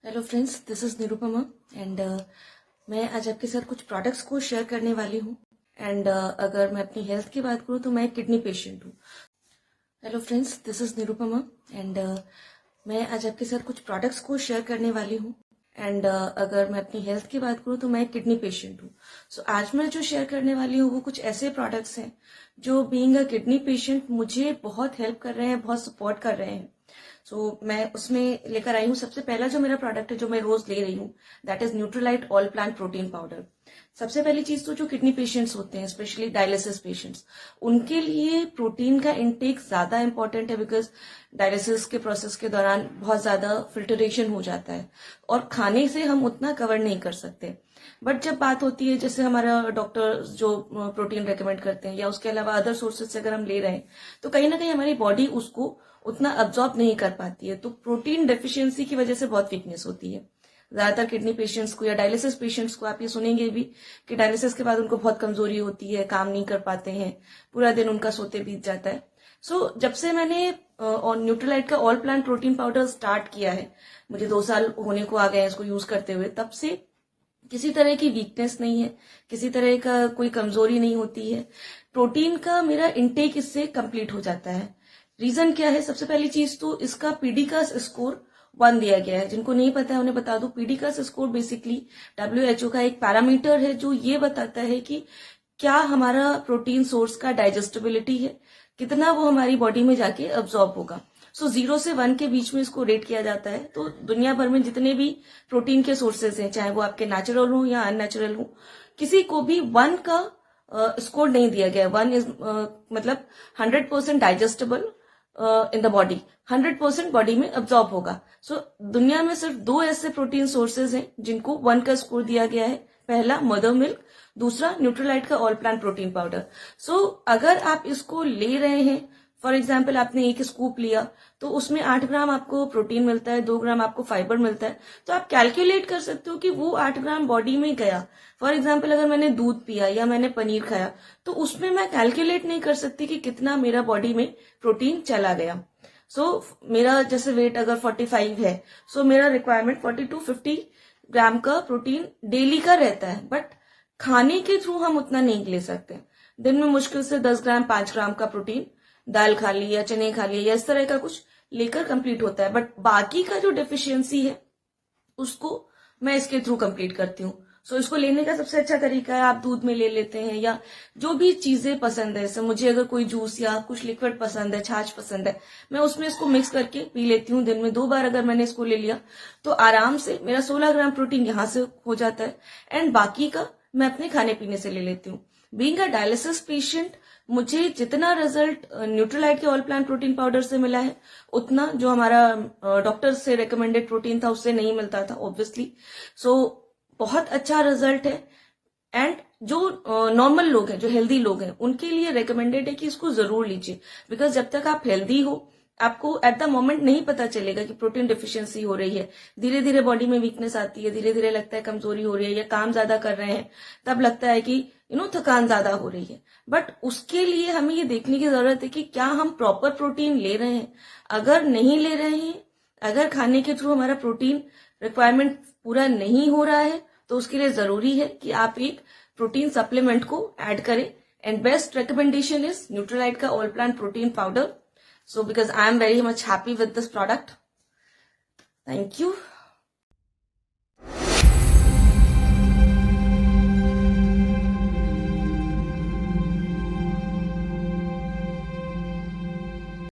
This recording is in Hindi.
Hello friends, this is Nirupama and मैं आज आपके साथ कुछ प्रोडक्ट्स को शेयर करने वाली हूँ। एंड अगर मैं अपनी हेल्थ की बात करूँ तो मैं एक किडनी पेशेंट हूँ। Hello friends, this is Nirupama and मैं आज आपके साथ कुछ प्रोडक्ट्स को शेयर करने वाली हूँ। एंड अगर मैं अपनी हेल्थ की बात करूँ तो मैं एक किडनी पेशेंट हूँ। सो आज मैं जो शेयर करने वाली हूँ वो कुछ ऐसे प्रोडक्ट्स हैं जो बीइंग अ किडनी पेशेंट मुझे बहुत हेल्प कर रहे हैं, बहुत सपोर्ट कर रहे हैं। मैं उसमें लेकर आई हूँ। सबसे पहला जो मेरा प्रोडक्ट है जो मैं रोज ले रही हूँ that is Nutrilite all plant protein powder. सबसे पहली चीज तो जो किडनी पेशेंट्स होते हैं, स्पेशली डायलिसिस पेशेंट्स, उनके लिए प्रोटीन का इनटेक ज्यादा इंपॉर्टेंट है बिकॉज डायलिसिस के प्रोसेस के दौरान बहुत ज्यादा फिल्टरेशन हो जाता है और खाने से हम उतना कवर नहीं कर सकते। बट जब बात होती है जैसे हमारा डॉक्टर जो प्रोटीन रेकमेंड करते हैं या उसके अलावा अदर सोर्सेज से अगर हम ले रहे हैं तो कहीं ना कहीं हमारी बॉडी उसको उतना अब्जॉर्ब नहीं कर पाती है, तो प्रोटीन डेफिशिएंसी की वजह से बहुत वीकनेस होती है। ज्यादातर किडनी पेशेंट्स को या डायलिसिस पेशेंट्स को आप ये सुनेंगे भी कि डायलिसिस के बाद उनको बहुत कमजोरी होती है, काम नहीं कर पाते हैं, पूरा दिन उनका सोते बीत जाता है। जब से मैंने न्यूट्रीलाइट का all plant protein powder start किया है, मुझे 2 साल होने को आ गए हैं इसको यूज करते हुए, तब से किसी तरह की वीकनेस नहीं है, किसी तरह का कोई कमजोरी नहीं होती है। प्रोटीन का मेरा इनटेक इससे कंप्लीट हो जाता है। रीजन क्या है? सबसे पहली चीज तो इसका पीडीकास स्कोर 1 दिया गया है। जिनको नहीं पता है उन्हें बता दो, पीडीकास स्कोर बेसिकली WHO का एक पैरामीटर है जो ये बताता है कि क्या हमारा प्रोटीन सोर्स का डाइजेस्टिबिलिटी है, कितना वो हमारी बॉडी में जाके अब्सॉर्ब होगा। 0 से 1 के बीच में इसको रेट किया जाता है। तो दुनिया भर में जितने भी प्रोटीन के सोर्सेज हैं, चाहे वो आपके नेचुरल हो या अननेचुरल हो, किसी को भी 1 का स्कोर नहीं दिया गया। 1 इज मतलब 100% digestible in the body, 100% body में अब्सॉर्ब होगा। दुनिया में सिर्फ 2 ऐसे प्रोटीन सोर्सेज हैं जिनको 1 का स्कोर दिया गया है। पहला मदर मिल्क, दूसरा न्यूट्रीलाइट का ऑल प्लांट प्रोटीन पाउडर। अगर आप इसको ले रहे हैं, फॉर एग्जाम्पल आपने एक स्कूप लिया तो उसमें 8 ग्राम आपको प्रोटीन मिलता है, 2 ग्राम आपको फाइबर मिलता है, तो आप कैलकुलेट कर सकते हो कि वो 8 ग्राम बॉडी में गया। फॉर एग्जाम्पल अगर मैंने दूध पिया या मैंने पनीर खाया तो उसमें मैं कैलकुलेट नहीं कर सकती कि कितना मेरा बॉडी में प्रोटीन चला गया। मेरा जैसे वेट अगर 45 है, मेरा रिक्वायरमेंट 40 to 50 ग्राम का प्रोटीन डेली का रहता है। बट खाने के थ्रू हम उतना नहीं ले सकते। दिन में मुश्किल से 10 ग्राम 5 ग्राम का प्रोटीन दाल खा ली या चने खा लिए या इस तरह का कुछ लेकर कंप्लीट होता है। बट बाकी का जो डेफिशिएंसी है उसको मैं इसके थ्रू कंप्लीट करती हूँ। इसको लेने का सबसे अच्छा तरीका है, आप दूध में ले लेते हैं या जो भी चीजें पसंद है। जैसे मुझे अगर कोई जूस या कुछ लिक्विड पसंद है, छाछ पसंद है, मैं उसमें इसको मिक्स करके पी लेती हूँ। दिन में 2 बार अगर मैंने इसको ले लिया तो आराम से मेरा 16 ग्राम प्रोटीन यहां से हो जाता है एंड बाकी का मैं अपने खाने पीने से ले लेती हूँ। बीइंग अ डायलिसिस पेशेंट, मुझे जितना रिजल्ट न्यूट्रीलाइट के ऑल प्लांट प्रोटीन पाउडर से मिला है उतना जो हमारा डॉक्टर से रेकमेंडेड प्रोटीन था उससे नहीं मिलता था ऑब्वियसली। बहुत अच्छा रिजल्ट है। एंड जो नॉर्मल लोग हैं, जो हेल्दी लोग हैं, उनके लिए रेकमेंडेड है कि इसको जरूर लीजिए। बिकॉज जब तक आप हेल्दी हो आपको एट द मोमेंट नहीं पता चलेगा कि प्रोटीन डिफिशियंसी हो रही है। धीरे धीरे बॉडी में वीकनेस आती है, धीरे धीरे लगता है कमजोरी हो रही है या काम ज्यादा कर रहे हैं तब लगता है कि थकान ज्यादा हो रही है। बट उसके लिए हमें ये देखने की जरूरत है कि क्या हम प्रॉपर प्रोटीन ले रहे हैं। अगर नहीं ले रहे हैं, अगर खाने के थ्रू हमारा प्रोटीन रिक्वायरमेंट पूरा नहीं हो रहा है, तो उसके लिए जरूरी है कि आप एक प्रोटीन सप्लीमेंट को ऐड करें। And best recommendation is Nutrilite का all plant protein powder. Because I am very much happy with this product. Thank you.